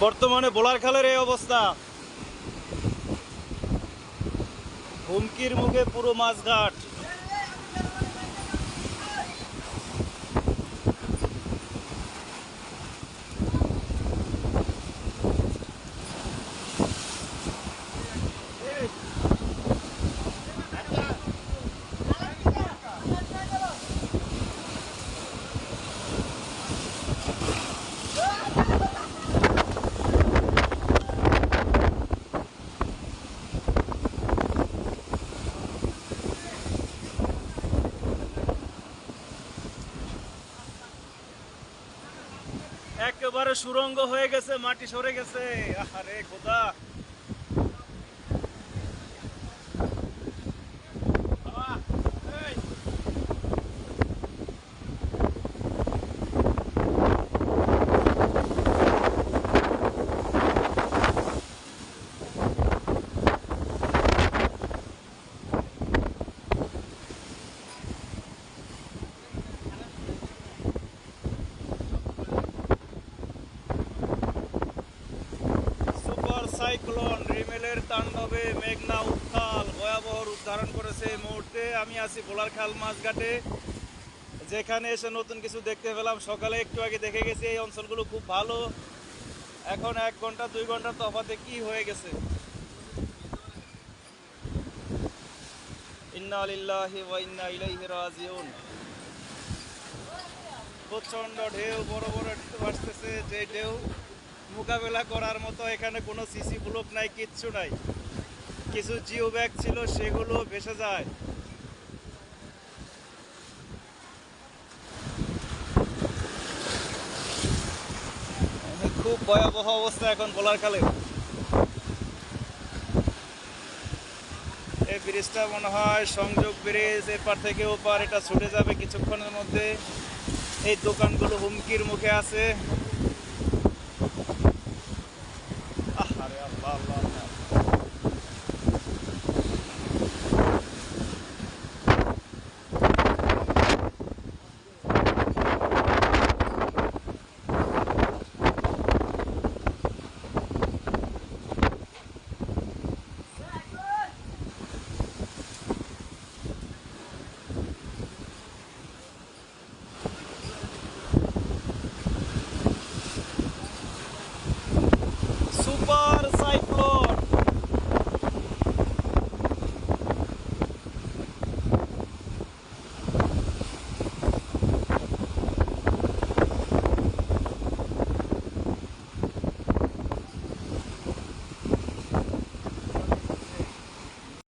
বর্তমানে বোলারখালের এই অবস্থা, হুমকির মুখে পুরো মাছঘাট। একেবারে সুরঙ্গ হয়ে গেছে, মাটি সরে গেছে। আরে খোদা, সাইক্লোন রিমেলের তাণ্ডবে মেঘনা উত্তাল ভয়াবহ রূপ ধারণ করেছে। এই মুহূর্তে আমি আছি বোলারখাল মাছঘাটে, যেখানে এসে নতুন কিছু দেখতে পেলাম। সকালে একটু আগে দেখে গেছি এই অঞ্চলগুলো খুব ভালো, এখন 1 ঘন্টা 2 ঘন্টার তফাতে কি হয়ে গেছে। ইন্না লিল্লাহি ওয়া ইন্না ইলাইহি রাজিউন। প্রচন্ড ঢেউ, বড় বড় ঢেউ আসতেছে, যে ঢেউ মোকাবেলা করার মতো এখানে কোনো সিসি ব্লক নাই, কিচ্ছু নাই। কিছু জিও ব্যাগ ছিল, সেগুলো ভেসে যায়। খুব ভয়াবহ অবস্থা এখন বোলারখালে। এই ব্রিজটা মনে হয় সংযোগ ব্রিজ, এপার থেকে ওপার এটা ছুটে যাবে কিছুক্ষণের মধ্যে। এই দোকানগুলো হুমকির মুখে আছে। আরে আল্লাহ আল্লাহ।